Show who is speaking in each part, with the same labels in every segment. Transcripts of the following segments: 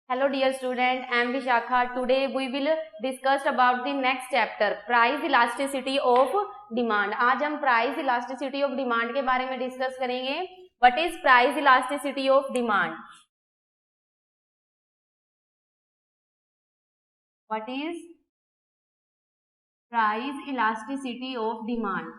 Speaker 1: Hello dear student, I am Vishakha. Today we will discuss about the next chapter, price elasticity of demand. आज हम price elasticity of demand के बारे में discuss करेंगे. What is price elasticity of demand? What is price elasticity of demand?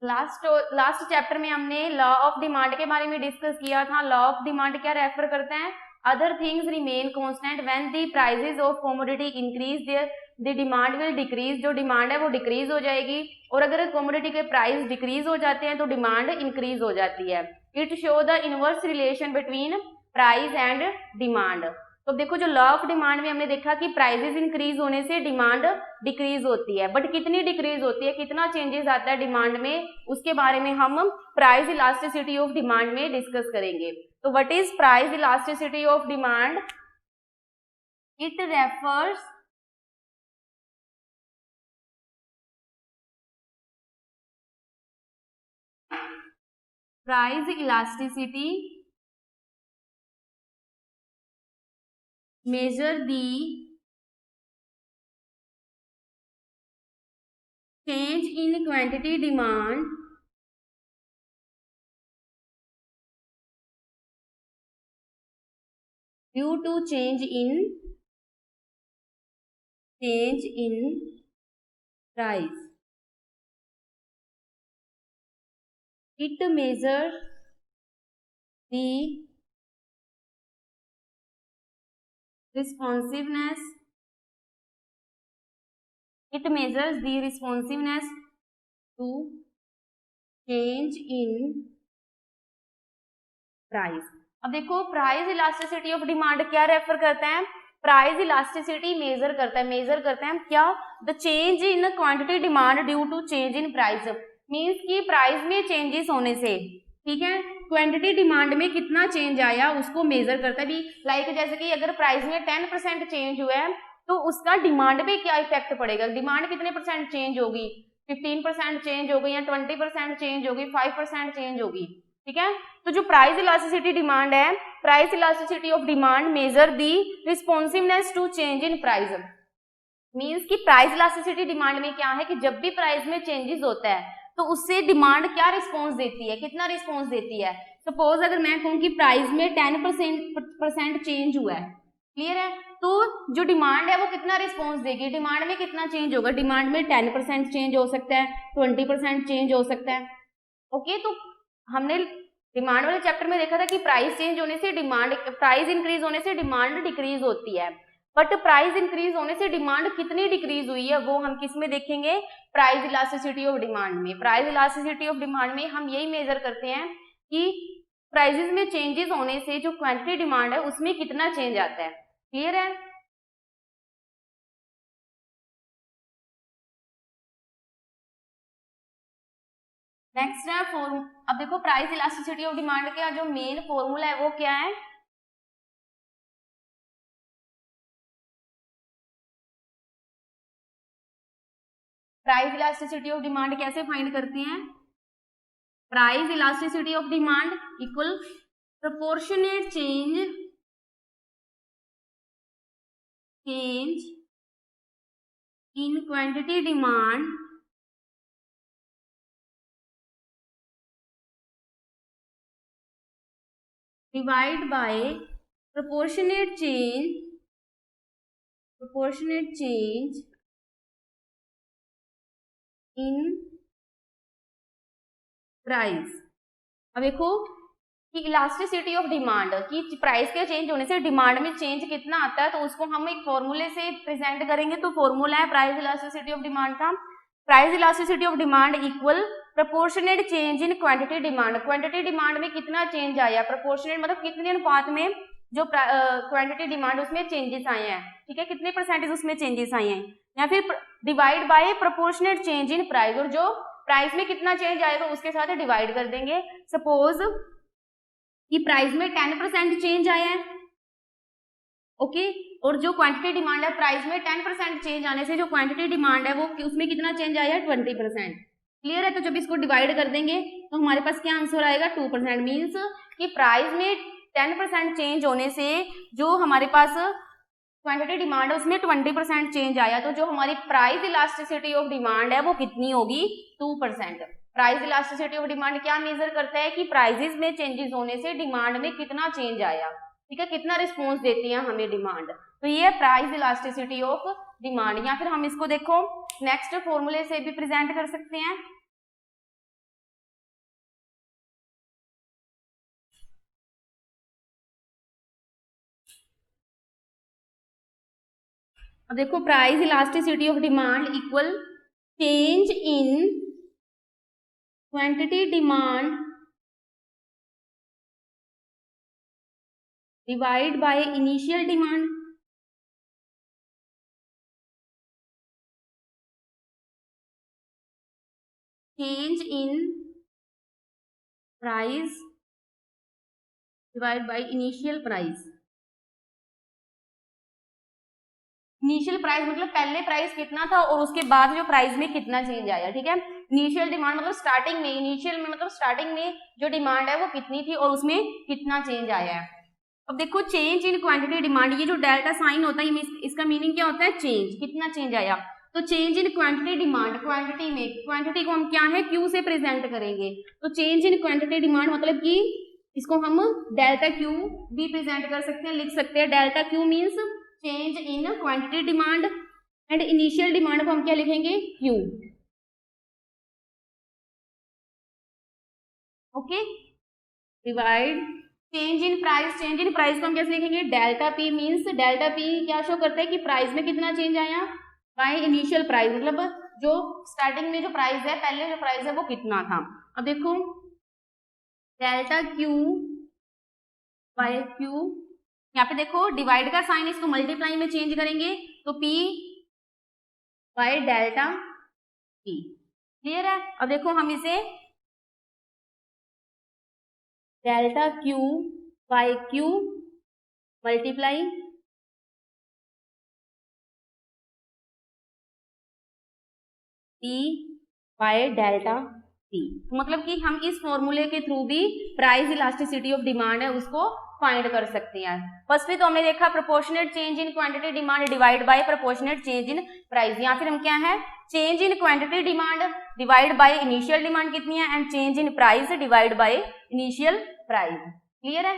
Speaker 1: Last chapter में हमने law of demand के बारे में डिस्कस किया था. लॉ ऑफ डिमांड क्या रेफर करते हैं? Other things remain constant when the prices of commodity increase the demand will decrease. जो डिमांड है वो डिक्रीज हो जाएगी और अगर कमोडिटी के प्राइस डिक्रीज हो जाते हैं तो डिमांड इंक्रीज हो जाती है. It show the inverse relation between price and demand. तो देखो जो लॉ ऑफ डिमांड में हमने देखा कि प्राइसेस इंक्रीज होने से डिमांड डिक्रीज होती है, बट कितनी डिक्रीज होती है, कितना चेंजेस आता है डिमांड में, उसके बारे में हम प्राइस इलास्टिसिटी ऑफ डिमांड में डिस्कस करेंगे. तो what is price elasticity of demand? It refers price elasticity measure the change in quantity demand due to change in price. It measures the responsiveness. It measures the responsiveness to change in price. अब देखो price elasticity of demand क्या refer करते हैं? Price elasticity measure करता है क्या? The change in quantity demand due to change in price. Means कि price में चेंजेस होने से, ठीक है, क्वांटिटी डिमांड में कितना चेंज आया उसको मेजर करता है. भी लाइक जैसे कि अगर प्राइस में 10% चेंज हुआ है तो उसका डिमांड पे क्या इफेक्ट पड़ेगा. डिमांड कितने परसेंट चेंज होगी? 15% चेंज होगी या 20% चेंज होगी, 5% चेंज होगी. ठीक है, तो जो प्राइस इलास्टिसिटी डिमांड है, price elasticity of demand measure the responsiveness to change in price. Means कि प्राइस इलास्टिसिटी डिमांड में क्या है कि जब भी प्राइस में चेंजेस होता है तो उससे डिमांड क्या रिस्पॉन्स देती है, कितना रिस्पॉन्स देती है. सपोज अगर मैं कहूँ कि प्राइस में 10% चेंज हुआ है, क्लियर है, तो जो डिमांड है वो कितना रिस्पॉन्स देगी, डिमांड में कितना चेंज होगा. डिमांड में 10% चेंज हो सकता है, 20% चेंज हो सकता है. ओके, तो हमने डिमांड वाले चैप्टर में देखा था कि प्राइस चेंज होने से डिमांड, प्राइस इंक्रीज होने से डिमांड डिक्रीज होती है, बट प्राइस इंक्रीज होने से डिमांड कितनी डिक्रीज हुई है वो हम किस में देखेंगे? प्राइस इलास्टिसिटी ऑफ डिमांड में. प्राइस इलास्टिसिटी ऑफ डिमांड में हम यही मेजर करते हैं कि प्राइसेस में चेंजेस होने से जो क्वांटिटी डिमांड है उसमें कितना चेंज आता है. क्लियर है? नेक्स्ट है अब देखो प्राइस इलास्टिसिटी ऑफ डिमांड का जो मेन फॉर्मूला है वो क्या है? प्राइस इलास्टिसिटी ऑफ डिमांड कैसे फाइंड करते हैं? Price elasticity of demand equal proportionate change in quantity demand divide by proportionate change in price. अब देखो कि इलास्टिसिटी ऑफ डिमांड कि प्राइस के चेंज होने से डिमांड में चेंज कितना आता है, तो उसको हम एक फॉर्मूले से प्रेजेंट करेंगे. तो फॉर्मूला है प्राइस इलास्टिसिटी ऑफ डिमांड का. Price elasticity of demand equal proportionate change in quantity demand. Quantity demand में कितना चेंज आया, प्रोपोर्शनेट मतलब कितने अनुपात में जो क्वांटिटी डिमांड उसमें चेंजेस आए हैं, ठीक है, कितने परसेंटेज उसमें चेंजेस आए हैं, या फिर divide by proportionate change in price, और जो प्राइस में कितना चेंज आएगा उसके साथ डिवाइड कर देंगे. सपोज कि प्राइस में 10% चेंज आया है, ओके, और जो क्वांटिटी डिमांड है प्राइस में 10% चेंज आने से जो क्वांटिटी डिमांड है वो उसमें कितना चेंज आया है? 20%. क्लियर है? तो जब इसको डिवाइड कर देंगे तो हमारे पास क्या आंसर आएगा, 2%। मीन्स कि प्राइस में 10% चेंज होने से जो हमारे पास क्वांटिटी डिमांड है उसमें 20% चेंज आया, तो जो हमारी प्राइस इलास्टिसिटी ऑफ डिमांड है वो कितनी होगी, 2%। प्राइस इलास्टिसिटी ऑफ डिमांड क्या मेजर करता है कि प्राइसेस में चेंजेस होने से डिमांड में कितना चेंज आया, ठीक है, कितना रिस्पॉन्स देती है हमें डिमांड। तो ये है प्राइस इलास्टिसिटी ऑफ डिमांड। या फिर हम इसको देखो नेक्स्ट फॉर्मूले से भी प्रेजेंट कर सकते हैं। अब देखो price elasticity of demand equal change in quantity demand divide by initial demand. Change in price divide by initial price. Initial price मतलब पहले प्राइस कितना था और उसके बाद जो प्राइस में कितना चेंज आया, ठीक है। इनिशियल डिमांड मतलब स्टार्टिंग में, इनिशियल में मतलब स्टार्टिंग में जो डिमांड है वो कितनी थी और उसमें कितना चेंज आया है। अब देखो चेंज इन क्वांटिटी डिमांड, ये जो डेल्टा साइन होता है इसका मीनिंग क्या होता है, चेंज, कितना चेंज आया। तो change in quantity demand, quantity में, क्वांटिटी को हम क्या है क्यू से प्रेजेंट करेंगे, तो चेंज इन क्वांटिटी डिमांड मतलब कि इसको हम डेल्टा क्यू भी प्रेजेंट कर सकते हैं, लिख सकते हैं। Delta Q means change in quantity demand and initial demand को हम क्या लिखेंगे, Q. Okay, divide change in price, change in price को हम कैसे लिखेंगे, delta P means delta P क्या शो करता है कि प्राइस में कितना चेंज आया, बाय इनिशियल प्राइस मतलब जो स्टार्टिंग में जो प्राइस है, पहले जो प्राइस है वो कितना था। अब देखो डेल्टा क्यू बाय क्यू, यहाँ पे देखो डिवाइड का साइन, इसको मल्टीप्लाई में चेंज करेंगे तो P by delta P। Clear है? अब देखो हम इसे delta Q by Q multiply P by delta P, मतलब कि हम इस फॉर्मूले के थ्रू भी प्राइस इलास्टिसिटी ऑफ डिमांड है उसको फाइंड कर सकते हैं। फर्स्ट में तो हमने देखा proportionate change in quantity demand divide by proportionate change in price, या फिर हम क्या है change in quantity demand divide by initial demand कितनी है and change in price divide by initial price. Clear है?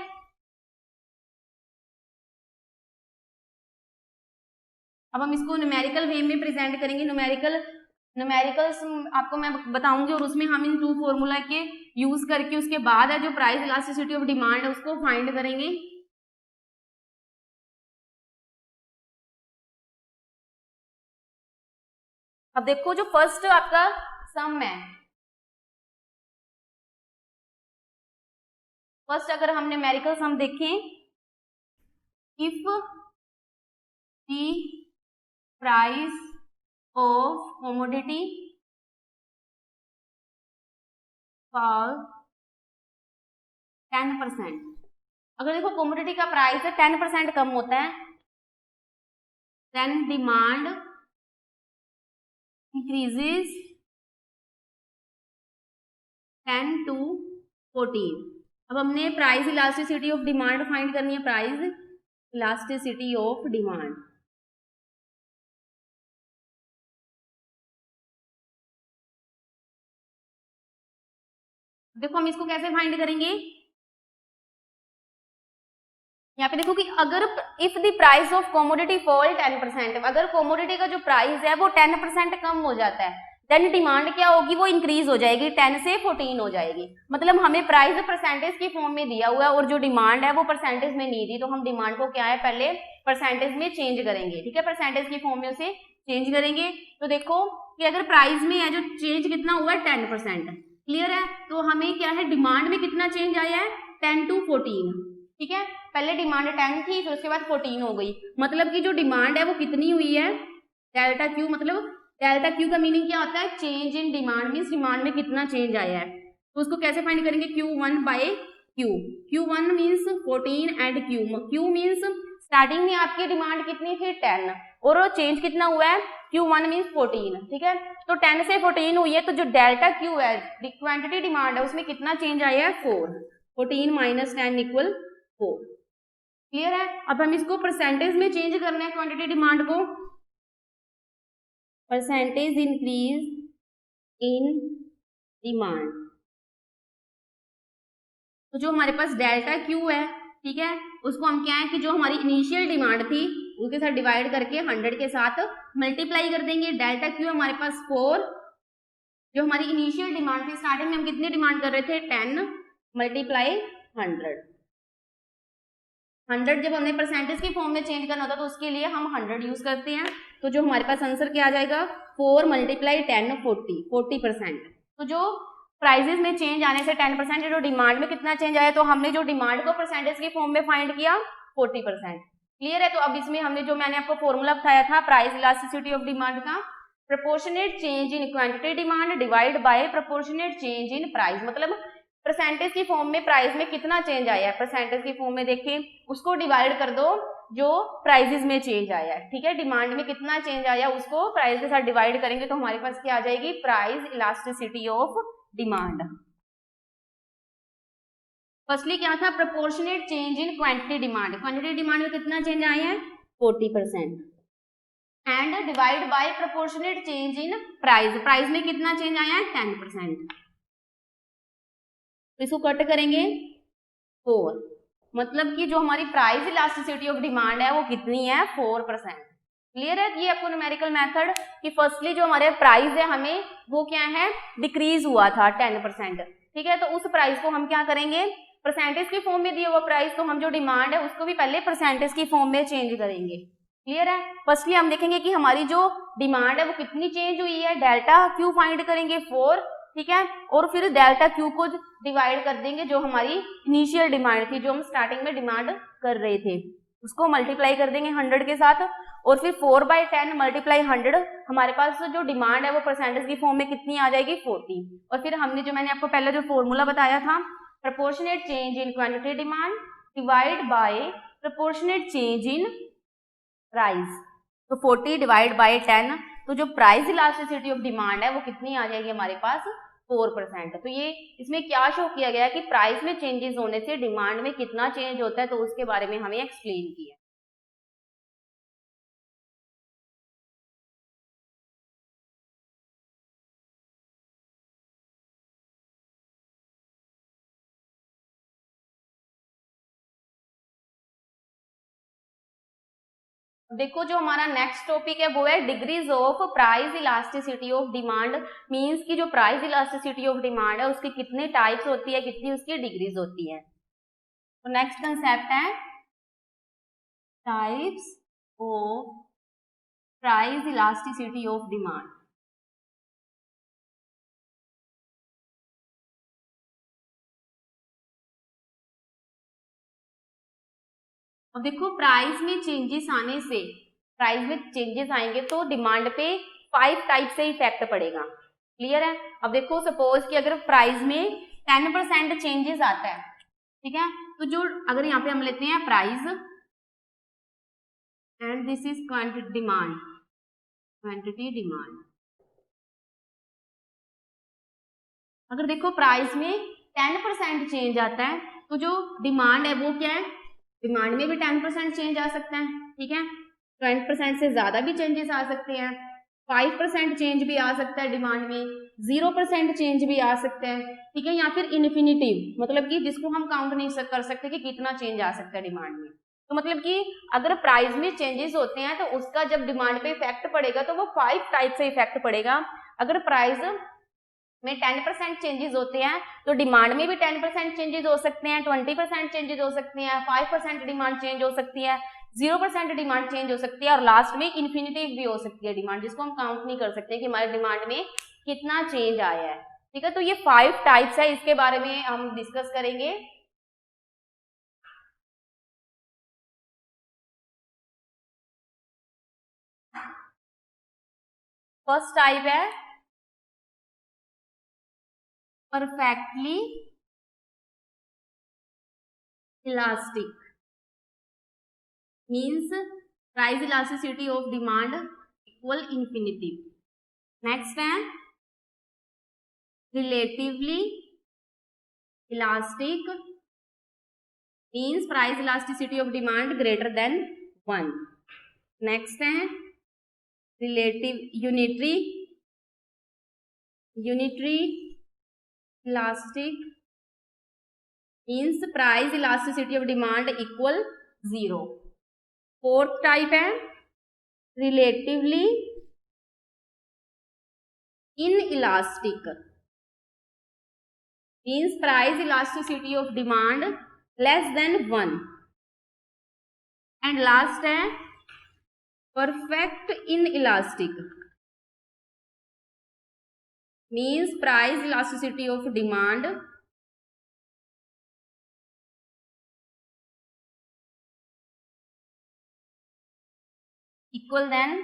Speaker 1: अब हम इसको न्यूमेरिकल वे में प्रेजेंट करेंगे। न्यूमेरिकल्स आपको मैं बताऊंगी और उसमें हम इन टू फॉर्मूला के यूज करके उसके बाद है जो प्राइस इलास्टिसिटी ऑफ डिमांड है उसको फाइंड करेंगे। अब देखो जो फर्स्ट आपका सम है, फर्स्ट अगर हम न्यूमेरिकल सम देखें, if the price of commodity fall 10%, अगर देखो कमोडिटी का प्राइस है 10% कम होता है, देन डिमांड इंक्रीजेस 10 to 14। अब हमने price elasticity of demand find करनी है, प्राइस इलास्टिसिटी ऑफ डिमांड। देखो हम इसको कैसे फाइंड करेंगे, यहाँ पे देखो कि अगर if the price of commodity fall 10%, अगर कमोडिटी का जो प्राइस है वो 10% कम हो जाता है, देन डिमांड क्या होगी, वो इंक्रीज हो जाएगी, 10 से 14 हो जाएगी। मतलब हमें प्राइस परसेंटेज की फॉर्म में दिया हुआ है और जो डिमांड है वो परसेंटेज में नहीं दी, तो हम डिमांड को क्या है पहले परसेंटेज में चेंज करेंगे, ठीक है, परसेंटेज की फॉर्म में उसे चेंज करेंगे। तो देखो कि अगर प्राइस में है जो चेंज कितना हुआ है 10%, क्लियर है, तो हमें क्या है डिमांड में कितना चेंज आया है 10 to 14, ठीक है, पहले डिमांड 10 थी फिर उसके बाद 14 हो गई, मतलब कि जो डिमांड है वो कितनी हुई है डेल्टा क्यू, मतलब डेल्टा क्यू का मीनिंग क्या होता है, change in demand, means demand में कितना चेंज आया है। तो उसको कैसे फाइंड करेंगे, Q1 by Q, Q1 means 14 and Q means starting में आपकी डिमांड कितनी थी 10 और चेंज कितना हुआ है Q1 मीन्स 14, ठीक है। तो 10 से 14 हुई है, तो जो डेल्टा क्यू है, क्वांटिटी डिमांड है, उसमें कितना चेंज आया है? 4। 14 माइनस 10 इक्वल 4। क्लियर है? अब हम इसको परसेंटेज में चेंज करना है क्वांटिटी डिमांड को। परसेंटेज इंक्रीज इन डिमांड, तो जो हमारे पास डेल्टा क्यू है, ठीक है, उसको हम क्या है कि जो हमारी इनिशियल डिमांड थी उसके साथ डिवाइड करके 100 के साथ मल्टीप्लाई कर देंगे। डेल्टा क्यू हमारे पास 4, जो हमारी इनिशियल डिमांड थी, स्टार्टिंग में हम कितनी डिमांड कर रहे थे? 10 मल्टीप्लाई 100। 100 जब हमने परसेंटेज की फॉर्म में चेंज करना होता है तो उसके लिए हम 100 यूज करते हैं। तो जो हमारे पास आंसर क्या आ जाएगा? 4 मल्टीप्लाई 10 40%। तो जो प्राइजेस में चेंज आने से 10%, जो डिमांड में कितना चेंज आया, तो हमने जो डिमांड को परसेंटेज की फॉर्म में फाइंड किया 40%। क्लियर है? तो अब इसमें हमने जो मैंने आपको फॉर्मूला बताया था प्राइस इलास्टिसिटी ऑफ डिमांड का, proportionate change in quantity demand divide by proportionate change in price, मतलब परसेंटेज की फॉर्म में प्राइस में कितना चेंज आया है, परसेंटेज की फॉर्म में देखें, उसको डिवाइड कर दो जो प्राइजेस में चेंज आया है। ठीक है, डिमांड में कितना चेंज आया उसको प्राइस के साथ डिवाइड करेंगे तो हमारे पास क्या आ जाएगी? Price elasticity of demand. Firstly क्या था? Proportionate change in quantity demand. Quantity demand में कितना चेंज आया है? 40%। And divide by proportionate change in price, price में कितना चेंज आया है? 10%। तो इसको कट करेंगे 4, मतलब कि जो हमारी प्राइस इलास्टिसिटी ऑफ डिमांड है वो कितनी है? 4%। क्लियर है? ये आपको न्यूमेरिकल मेथड कि फर्स्टली जो हमारे प्राइस है हमें वो क्या है? डिक्रीज हुआ था 10%। ठीक है, तो उस प्राइस को हम क्या करेंगे? परसेंटेज की फॉर्म में दिया हुआ प्राइस, तो हम जो डिमांड है उसको भी पहले परसेंटेज की फॉर्म में चेंज करेंगे। क्लियर है? फर्स्टली हम देखेंगे कि हमारी जो डिमांड है वो कितनी चेंज हुई है, डेल्टा क्यू फाइंड करेंगे 4, ठीक है, और फिर डेल्टा क्यू को डिवाइड कर देंगे जो हमारी इनिशियल डिमांड थी, जो हम स्टार्टिंग में डिमांड कर रहे थे, उसको मल्टीप्लाई कर देंगे 100 के साथ, और फिर 4/10 मल्टीप्लाई 100, हमारे पास जो डिमांड है वो परसेंटेज की फॉर्म में कितनी आ जाएगी? 40। और फिर हमने जो मैंने आपको पहले जो फॉर्मूला बताया था, proportionate change in quantity demand divide by proportionate change in price, तो 40 डिवाइड बाय 10, तो जो प्राइस इलास्टिसिटी ऑफ डिमांड है वो कितनी आ जाएगी हमारे पास? 4%। तो ये इसमें क्या शो किया गया कि प्राइस में चेंजेस होने से डिमांड में कितना चेंज होता है, तो उसके बारे में हमें एक्सप्लेन किया। देखो जो हमारा नेक्स्ट टॉपिक है वो है degrees of price elasticity of demand, means की जो प्राइस इलास्टिसिटी ऑफ डिमांड है उसकी कितने टाइप्स होती है, कितनी उसकी डिग्रीज होती है। तो नेक्स्ट कंसेप्ट है types of price elasticity of demand. अब देखो प्राइस में चेंजेस आने से, प्राइस में चेंजेस आएंगे तो डिमांड पे 5 टाइप से इफेक्ट पड़ेगा। क्लियर है? अब देखो सपोज कि अगर प्राइस में 10% चेंजेस आता है, ठीक है, तो जो अगर यहाँ पे हम लेते हैं price and this is quantity demand, quantity demand, अगर देखो प्राइस में 10% चेंज आता है तो जो डिमांड है वो क्या है? डिमांड में भी 10% चेंज आ सकता है, ठीक है, 20% से ज्यादा भी चेंजेस आ सकते हैं, 5% चेंज भी आ सकता है डिमांड में, 0% चेंज भी आ सकता है, ठीक है, या फिर इन्फिनिटिव, मतलब कि जिसको हम काउंट नहीं कर सकते कि कितना चेंज आ सकता है डिमांड में। तो मतलब कि अगर प्राइस में चेंजेस होते हैं तो उसका जब डिमांड पे इफेक्ट पड़ेगा तो वो 5 टाइप से इफेक्ट पड़ेगा। अगर प्राइस में 10% चेंजेस होते हैं तो डिमांड में भी 10% चेंजेस हो सकते हैं, 20% चेंजेस हो सकते हैं, 5% डिमांड चेंज हो सकती है, 0% डिमांड चेंज हो सकती है, और लास्ट में इन्फिनिटिव भी हो सकती है डिमांड, जिसको हम काउंट नहीं कर सकते कि हमारे डिमांड में कितना चेंज आया है। ठीक है, तो ये 5 टाइप्स है, इसके बारे में हम डिस्कस करेंगे। फर्स्ट टाइप है perfectly elastic, means price elasticity of demand equal infinitive. Next है relatively elastic means price elasticity of demand greater than 1. Next है relative unitary elastic means price elasticity of demand equal 0. Fourth type है relatively inelastic means price elasticity of demand less than 1. and last है perfect inelastic means price elasticity of demand equal than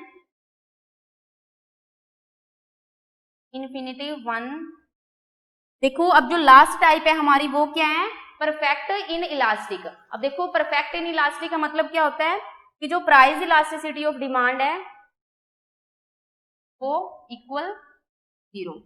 Speaker 1: infinitive 1. देखो अब जो last type है हमारी वो क्या है परफेक्ट इन इलास्टिक. अब देखो परफेक्ट इन इलास्टिक का मतलब क्या होता है कि जो प्राइस इलास्टिसिटी ऑफ डिमांड है वो इक्वल 0.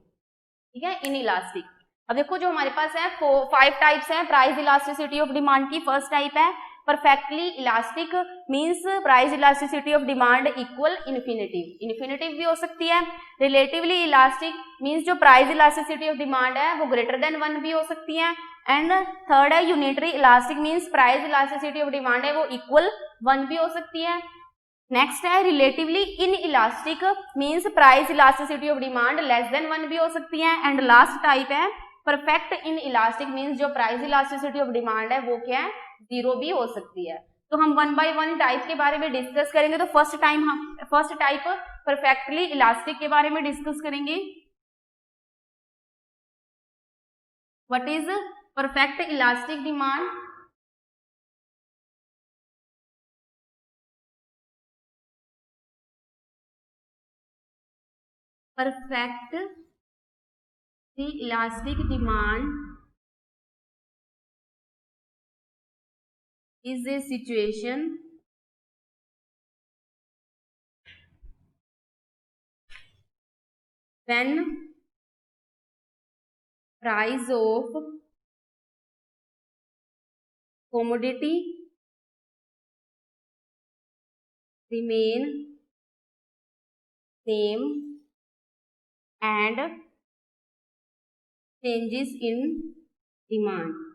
Speaker 1: ठीक है इन इलास्टिक. अब देखो जो हमारे पास है 5 टाइप्स हैं प्राइस इलास्टिसिटी ऑफ डिमांड की. फर्स्ट टाइप है perfectly elastic means price elasticity of demand equal infinitive भी हो सकती है. रिलेटिवली इलास्टिक मींस जो प्राइस इलास्टिसिटी ऑफ डिमांड है वो ग्रेटर देन 1 भी हो सकती है. एंड थर्ड है unitary elastic means price elasticity of demand है वो इक्वल 1 भी हो सकती है. नेक्स्ट है relatively in elastic means price elasticity of demand less than 1 भी हो सकती है. एंड लास्ट टाइप है परफेक्ट इन इलास्टिक मींस जो प्राइस इलास्टिसिटी ऑफ डिमांड है वो क्या है 0 भी हो सकती है. तो हम 1 by 1 टाइप के बारे में डिस्कस करेंगे. तो फर्स्ट टाइप परफेक्टली इलास्टिक के बारे में डिस्कस करेंगे. What is perfect elastic demand? Perfect elastic demand is a situation when price of commodity remain same and changes in demand.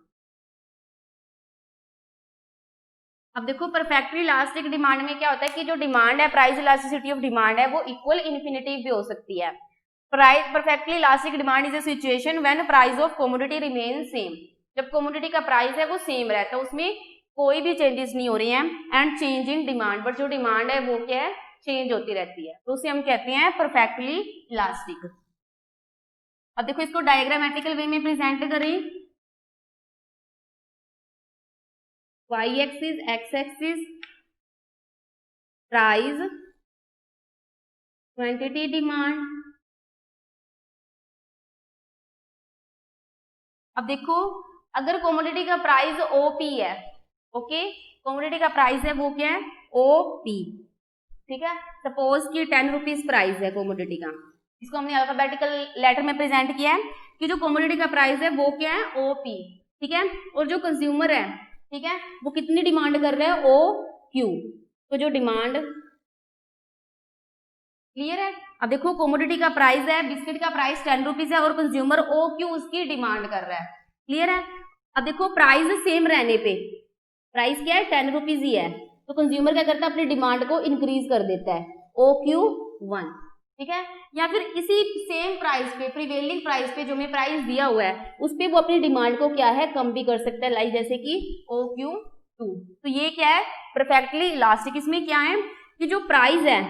Speaker 1: अब देखो परफेक्टली इलास्टिक डिमांड में क्या होता है कि जो डिमांड है प्राइस इलास्टिसिटी ऑफ डिमांड है वो इक्वल इन्फिनिटिव भी हो सकती है. Price perfectly elastic demand is a situation when price of commodity remain same. जब कमोडिटी का प्राइस है वो सेम रहता है उसमें कोई भी चेंजेस नहीं हो रही हैं. And change in demand but जो डिमांड है वो क्या है चेंज होती रहती है. तो उसे हम कहते हैं परफेक्टली इलास्टिक. अब देखो इसको डायग्रामेटिकल वे में प्रेजेंट करें. y axis x axis price quantity demand. अब देखो अगर कमोडिटी का प्राइस OP है ओके कमोडिटी का प्राइस है वो क्या है OP. ठीक है सपोज कि 10 रुपीज प्राइस है कमोडिटी का. इसको हमने अल्फाबेटिकल लेटर में प्रेजेंट किया है कि जो कमोडिटी का प्राइस है वो क्या है OP. ठीक है और जो कंज्यूमर है ठीक है वो कितनी डिमांड कर रहा है OQ. तो जो डिमांड क्लियर है. अब देखो कमोडिटी का प्राइस है बिस्किट का प्राइस 10 रुपीज है और कंज्यूमर OQ उसकी डिमांड कर रहा है. क्लियर है. अब देखो प्राइस सेम रहने पे प्राइस क्या है 10 रुपीज ही है तो कंज्यूमर क्या करता है अपनी डिमांड को इंक्रीज कर देता है OQ1. ठीक है या फिर इसी सेम प्राइस पे प्रिवेलिंग प्राइस पे जो मैं प्राइस दिया हुआ है उस पे वो अपनी डिमांड को क्या है कम भी कर सकता है लाइक जैसे कि OQ2. तो ये क्या है परफेक्टली इलास्टिक. इसमें क्या है कि जो प्राइस है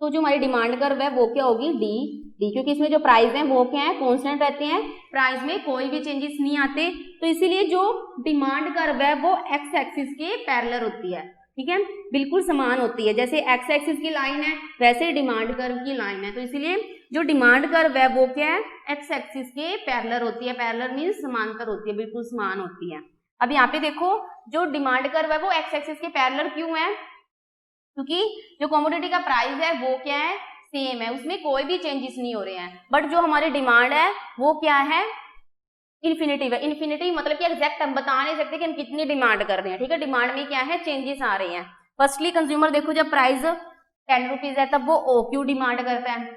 Speaker 1: तो जो हमारी डिमांड कर्व है वो क्या होगी डी क्योंकि इसमें जो प्राइस है वो क्या है कांस्टेंट रहते हैं. प्राइस में कोई भी चेंजेस नहीं आते. तो इसीलिए जो डिमांड कर्व है वो एक्स एक्सिस के पैरेलल होती है. ठीक है बिल्कुल समान होती है. जैसे एक्स एक्सिस की लाइन है वैसे डिमांड कर्व की लाइन है. तो इसीलिए जो डिमांड कर्व है वो क्या है एक्स एक्सिस के पैरेलल होती है. पैरेलल मींस समांतर होती है बिल्कुल समान होती है. अब यहाँ पे देखो जो डिमांड कर्व है वो एक्स एक्सिस के पैरेलल क्यों है क्योंकि जो कमोडिटी का प्राइस है वो क्या है सेम है, उसमें कोई भी चेंजेस नहीं हो रहे हैं, बट जो हमारी डिमांड है वो क्या है, इन्फिनिटिव है। इन्फिनिटिव मतलब कि एग्जैक्ट हम बता नहीं सकते कि हम कितनी डिमांड कर रहे हैं, ठीक है, डिमांड में क्या है, चेंजेस आ रहे हैं। फर्स्टली कंज्यूमर देखो जब प्राइस 10 रुपीज है तब वो OQ डिमांड करता है,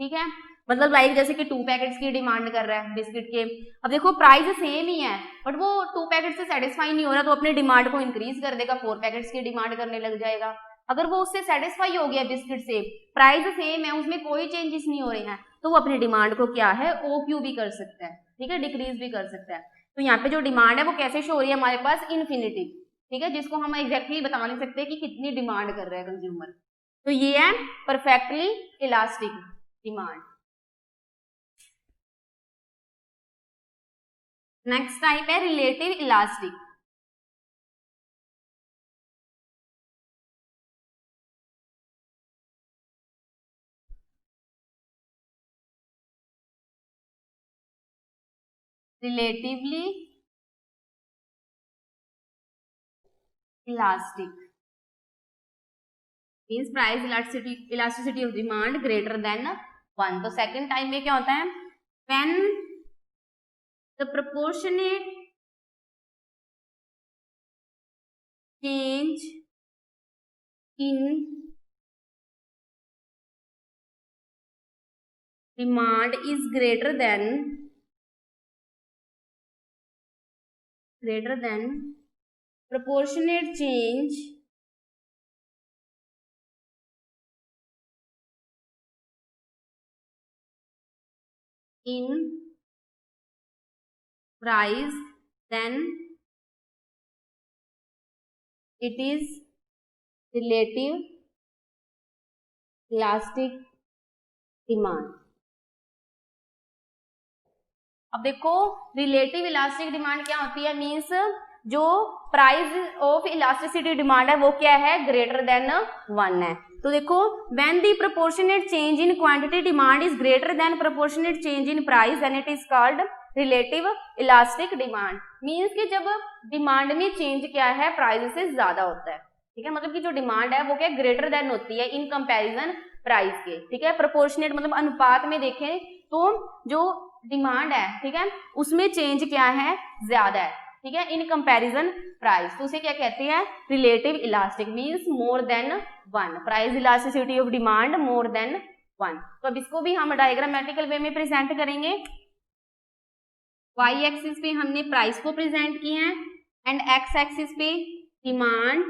Speaker 1: ठीक है, मतलब लाइक जैसे कि 2 पैकेट्स की डिमांड कर रहा है बिस्किट के। अब देखो प्राइस सेम ही है बट वो 2 पैकेट से सेटिस्फाई नहीं हो रहा तो अपनी डिमांड को इंक्रीज कर देगा, 4 पैकेट्स की डिमांड करने लग जाएगा। अगर वो उससे सेटिस्फाई हो गया बिस्किट से, प्राइस सेम है, उसमें कोई चेंजेस नहीं हो रहे हैं, तो वो अपनी डिमांड को क्या है, OQ भी कर सकता है, ठीक है, डिक्रीज भी कर सकता है। तो यहाँ पे जो डिमांड है वो कैसे शो हो रही है हमारे पास, इन्फिनिटिव, ठीक है, जिसको हम एग्जैक्टली बता नहीं सकते कि कितनी डिमांड कर रहा है कंज्यूमर। तो ये है perfectly elastic demand. Next type है relative elastic. Relatively elastic means price elasticity of demand greater than 1। तो सेकंड टाइम में क्या होता है, when the proportionate change in demand is greater than proportionate change in price, then it is relative elastic demand। अब देखो relative elastic demand क्या होती है, मींस जो प्राइस ऑफ इलास्टिसिटी डिमांड है वो क्या है, ग्रेटर देन 1 है। तो देखो when the proportionate change in quantity demand is greater than proportionate change in price then it is called relative elastic demand. Means कि जब डिमांड में चेंज क्या है, प्राइस से ज्यादा होता है, ठीक है, मतलब कि जो डिमांड है वो क्या ग्रेटर देन होती है इन कंपैरिजन प्राइस के, ठीक है, प्रोपोर्शनेट मतलब अनुपात में देखें तो जो डिमांड है, ठीक है, उसमें चेंज क्या है, ज्यादा है, ठीक है, इन कंपैरिजन प्राइस, तो उसे क्या कहते हैं, relative elastic, means more than 1, price elasticity of demand more than 1। तो अब इसको भी हम डायग्रामेटिकल वे में प्रेजेंट करेंगे। वाई एक्सिस पे हमने प्राइस को प्रेजेंट किया है एंड एक्स एक्सिस पे डिमांड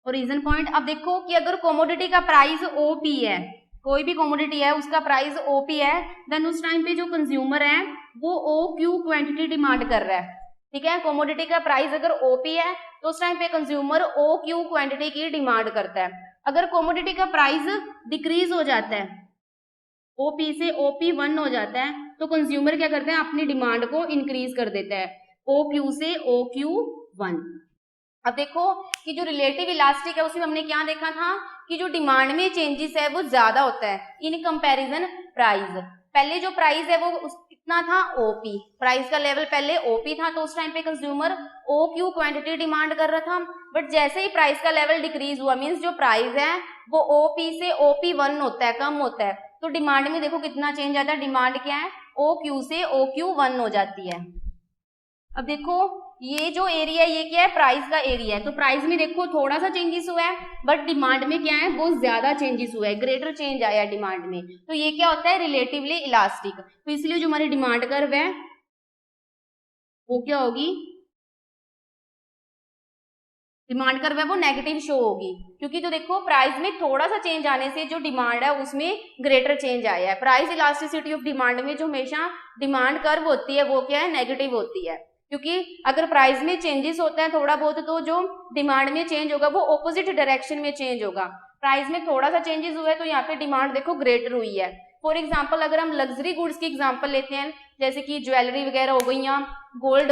Speaker 1: ओरिजिन पॉइंट। अब देखो कि अगर कमोडिटी का प्राइस ओपी है, कोई भी कमोडिटी है उसका प्राइस ओपी है, देन उस टाइम पे जो कंज्यूमर है वो OQ क्वांटिटी डिमांड कर रहा है, ठीक है, कमोडिटी का प्राइस अगर ओपी है तो उस टाइम पे कंज्यूमर OQ क्वांटिटी की डिमांड करता है। अगर कमोडिटी का प्राइस डिक्रीज हो जाता है, OP से OP1 हो जाता है, तो कंज्यूमर क्या करते हैं, अपनी डिमांड को इंक्रीज कर देता है OQ से OQ1। अब देखो कि जो रिलेटिव इलास्टिक है उसमें हमने क्या देखा था कि जो डिमांड में चेंजेस है वो ज्यादा होता है इन कंपैरिजन प्राइस। पहले जो प्राइस है वो कितना था, OP, प्राइस का लेवल पहले OP था, तो उस टाइम पे कंज्यूमर OQ क्वांटिटी डिमांड कर रहा था, बट जैसे ही प्राइस का लेवल डिक्रीज हुआ, मींस जो प्राइस है वो OP से OP1 होता है, कम होता है, तो डिमांड में देखो कितना चेंज आता है, डिमांड क्या है, OQ से OQ1 हो जाती है। अब देखो ये जो एरिया ये क्या है, प्राइस का एरिया है, तो प्राइस में देखो थोड़ा सा चेंजेस हुआ है, बट डिमांड में क्या है, बहुत ज्यादा चेंजेस हुआ है, ग्रेटर चेंज आया है डिमांड में, तो ये क्या होता है, रिलेटिवली इलास्टिक। तो इसलिए जो हमारी डिमांड कर्व है वो क्या होगी, डिमांड कर्व है वो नेगेटिव शो होगी, क्योंकि तो देखो प्राइस में थोड़ा सा चेंज आने से जो डिमांड है उसमें ग्रेटर चेंज आया है। प्राइस इलास्टिसिटी ऑफ डिमांड में जो हमेशा डिमांड कर्व होती है वो क्या है, नेगेटिव होती है, क्योंकि अगर प्राइस में चेंजेस होता है थोड़ा बहुत तो जो डिमांड में चेंज होगा वो ऑपोजिट डायरेक्शन में चेंज होगा। प्राइस में थोड़ा सा चेंजेस हुआ है तो यहाँ पे डिमांड देखो ग्रेटर हुई है। फॉर एग्जाम्पल अगर हम लग्जरी गुड्स की एग्जाम्पल लेते हैं, जैसे कि ज्वेलरी वगैरह हो गई या गोल्ड,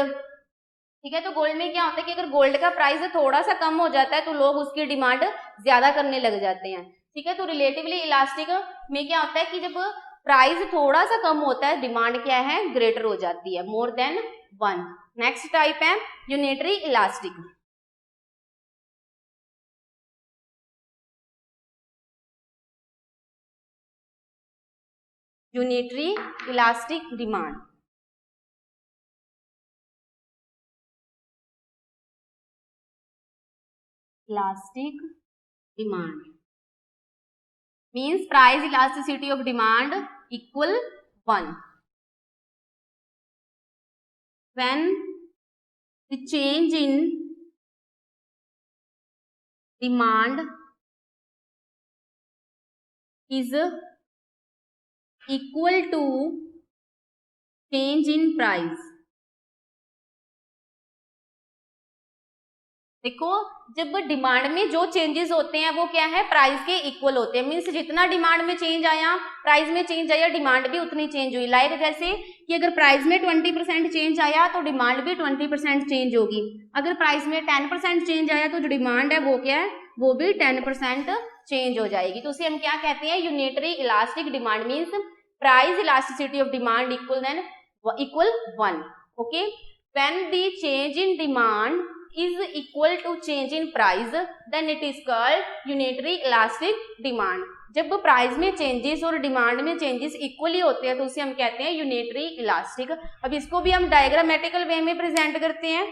Speaker 1: ठीक है, तो गोल्ड में क्या होता है कि अगर गोल्ड का प्राइस थोड़ा सा कम हो जाता है तो लोग उसकी डिमांड ज्यादा करने लग जाते हैं, ठीक है, तो रिलेटिवली इलास्टिक में क्या होता है कि जब प्राइस थोड़ा सा कम होता है डिमांड क्या है, ग्रेटर हो जाती है, मोर देन 1। नेक्स्ट टाइप है unitary elastic. Unitary elastic demand. Elastic demand means price elasticity of demand equal 1 when the change in demand is equal to change in price। देखो जब डिमांड में जो चेंजेस होते हैं वो क्या है, प्राइस के इक्वल होते हैं। मीन्स जितना डिमांड में चेंज आया प्राइस में चेंज आया, डिमांड भी उतनी चेंज हुई। लाइक जैसे कि अगर प्राइस में 20% चेंज आया तो डिमांड भी 20% चेंज होगी। अगर प्राइस में 10% चेंज आया तो जो डिमांड है वो क्या है, वो भी 10% चेंज हो जाएगी। तो उसे हम क्या कहते हैं, unitary elastic demand. Means price elasticity of demand equal 1। Okay, when the change in demand is equal to change in price then it is called unitary elastic demand। जब प्राइस में चेंजेस और डिमांड में changes equally होते हैं तो उसे हम कहते हैं यूनिटरी इलास्टिक। अब इसको भी हम डायग्रामेटिकल वे में प्रेजेंट करते हैं।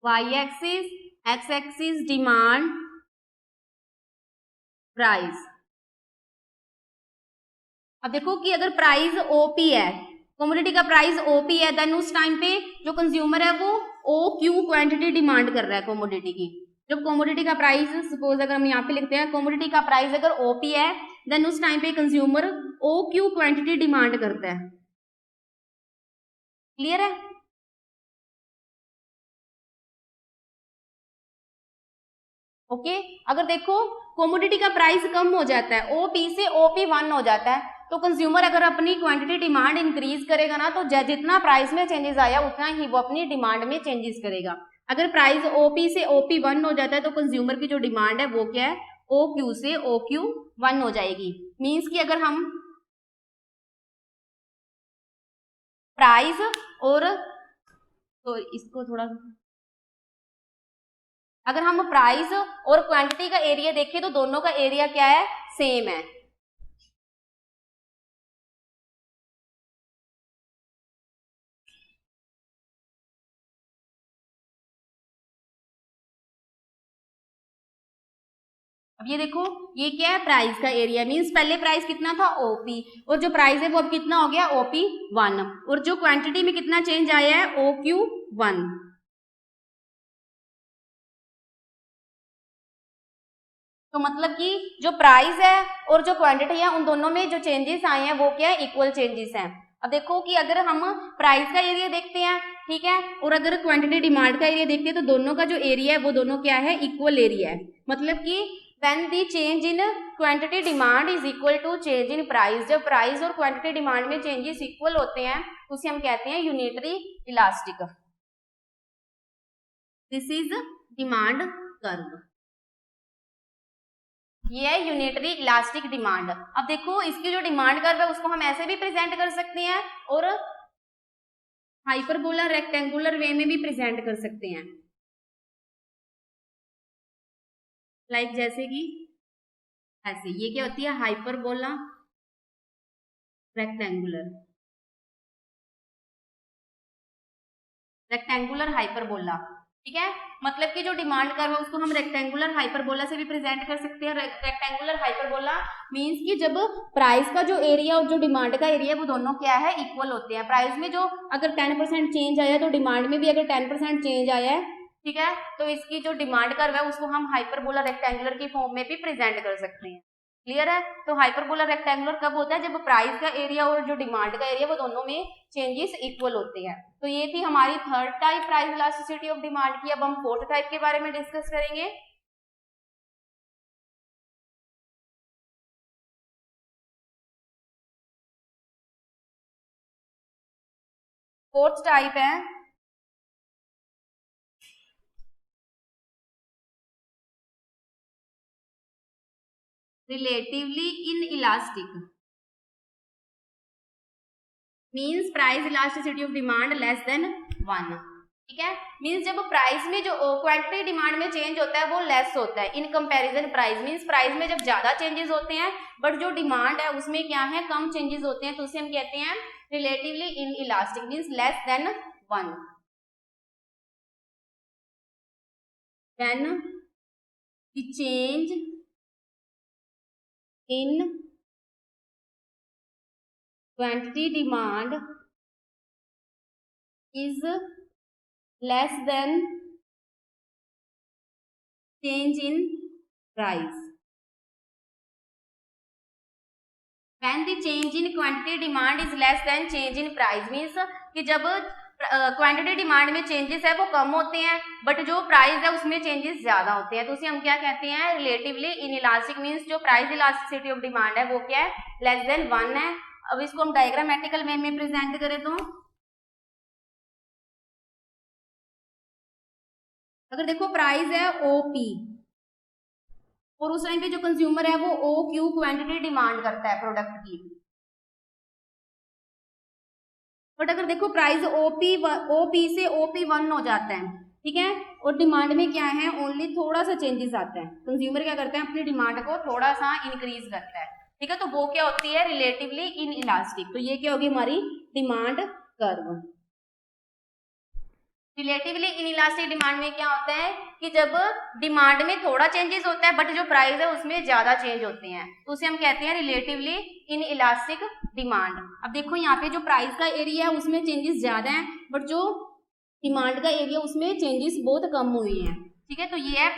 Speaker 1: y axis, x axis demand, price. अब देखो कि अगर प्राइस ओपी है, कमोडिटी का प्राइस ओपी है, देन उस टाइम पे जो कंज्यूमर है वो ओ क्यू क्वांटिटी डिमांड कर रहा है कमोडिटी की। जब कमोडिटी का प्राइस, सपोज अगर हम यहाँ पे लिखते हैं कमोडिटी का प्राइस अगर ओपी है, देन उस टाइम पे consumer O Q quantity demand करता है। क्लियर है? ओके, अगर देखो कमोडिटी का प्राइस कम हो जाता है, ओपी से ओपी 1 हो जाता है, तो कंज्यूमर अगर अपनी क्वांटिटी डिमांड इंक्रीज करेगा ना, तो जितना प्राइस में चेंजेस आया उतना ही वो अपनी डिमांड में चेंजेस करेगा। अगर प्राइस ओपी से ओपी 1 हो जाता है तो कंज्यूमर की जो डिमांड है वो क्या है, ओ क्यू से ओ क्यू 1 हो जाएगी। मीन्स कि अगर हम प्राइस और तो इसको थोड़ा, अगर हम प्राइस और क्वांटिटी का एरिया देखें तो दोनों का एरिया क्या है, सेम है। अब ये देखो ये क्या है, प्राइस का एरिया। मींस पहले प्राइस कितना था, ओपी, और जो प्राइस है वो अब कितना हो गया, ओपी 1, और जो क्वांटिटी में कितना चेंज आया है, ओ क्यू 1। तो मतलब कि जो प्राइस है और जो क्वांटिटी है उन दोनों में जो चेंजेस आए हैं वो क्या है, इक्वल चेंजेस हैं। अब देखो कि अगर हम प्राइस का एरिया देखते हैं, ठीक है, और अगर क्वांटिटी डिमांड का एरिया देखते हैं तो दोनों का जो एरिया है वो दोनों क्या है, इक्वल एरिया है। मतलब कि when the change in quantity demand is equal to change in price, जब प्राइस और क्वांटिटी डिमांड में चेंजेस इक्वल होते हैं तो उसे हम कहते हैं unitary elastic. This is demand curve, ये है यूनिटरी इलास्टिक डिमांड। अब देखो इसकी जो डिमांड कर्व है उसको हम ऐसे भी प्रेजेंट कर सकते हैं और हाइपरबोला रेक्टेंगुलर वे में भी प्रेजेंट कर सकते हैं। लाइक जैसे कि ऐसे, ये क्या होती है, हाइपरबोला रेक्टेंगुलर, रेक्टेंगुलर हाइपरबोला। ठीक है, मतलब कि जो डिमांड कर्व है उसको हम रेक्टेंगुलर हाइपरबोला से भी प्रेजेंट कर सकते हैं। रेक्टेंगुलर हाइपरबोला मींस कि जब प्राइस का जो एरिया और जो डिमांड का एरिया वो दोनों क्या है, इक्वल होते हैं। प्राइस में जो अगर 10% चेंज आया तो डिमांड में भी अगर 10% चेंज आया है, ठीक है, तो इसकी जो डिमांड कर्व है उसको हम हाइपरबोला रेक्टेंगुलर की फॉर्म में भी प्रेजेंट कर सकते हैं। क्लियर है? तो हाइपरबोला रेक्टेंगुलर कब होता है, जब प्राइस का एरिया और जो डिमांड का एरिया वो दोनों में चेंजेस इक्वल होते हैं। तो ये थी हमारी third type price elasticity of demand की। अब हम फोर्थ टाइप के बारे में डिस्कस करेंगे। फोर्थ टाइप है relatively in elastic. Means price elasticity of demand less than 1, ठीक है। मीन्स जब प्राइस में जो क्वांटिटी डिमांड में चेंज होता है वो लेस होता है in comparison price. Means price में जब ज्यादा चेंजेस होते हैं बट जो डिमांड है उसमें क्या है, कम चेंजेस होते हैं, तो उसे हम कहते हैं relatively in elastic, means less than 1। When the change in quantity demand is less than change in price. When the change in quantity demand is less than change in price means कि जब quantity demand में changes है वो कम होते हैं but जो price है उसमें चेंजेस ज्यादा होते हैं, तो उसे हम क्या कहते हैं, रिलेटिवली इनइलास्टिक। मींस जो प्राइस इलास्टिसिटी ऑफ डिमांड है वो क्या है, लेस देन 1 है। अब इसको हम डायग्रामेटिकल वे में प्रेजेंट करें तो अगर देखो प्राइस है ओपी और उस टाइम पे जो कंज्यूमर है वो ओ क्यू क्वांटिटी डिमांड करता है प्रोडक्ट की, बट अगर देखो प्राइस ओपी से OP1 हो जाता है, ठीक है, और डिमांड में क्या है, ओनली थोड़ा सा चेंजेस आता है, कंज्यूमर क्या करता है अपनी डिमांड को थोड़ा सा इंक्रीज करता है, ठीक है, तो वो क्या होती है, रिलेटिवली इन इलास्टिक। तो ये क्या होगी हमारी demand curve. Relatively in elastic demand में क्या होता है कि जब डिमांड में थोड़ा चेंजेस होता है बट जो प्राइस है उसमें ज्यादा चेंज होते हैं, तो उसे हम कहते हैं रिलेटिवली इन इलास्टिक डिमांड। अब देखो यहाँ पे जो प्राइस का एरिया है उसमें चेंजेस ज्यादा हैं बट जो डिमांड का एरिया उसमें चेंजेस बहुत कम हुए हैं, ठीक है, तो ये है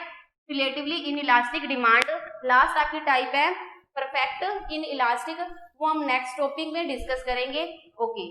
Speaker 1: relatively in elastic demand. Last आपकी टाइप है परफेक्ट इन इलास्टिक, वो हम नेक्स्ट टॉपिक में डिस्कस करेंगे। ओके।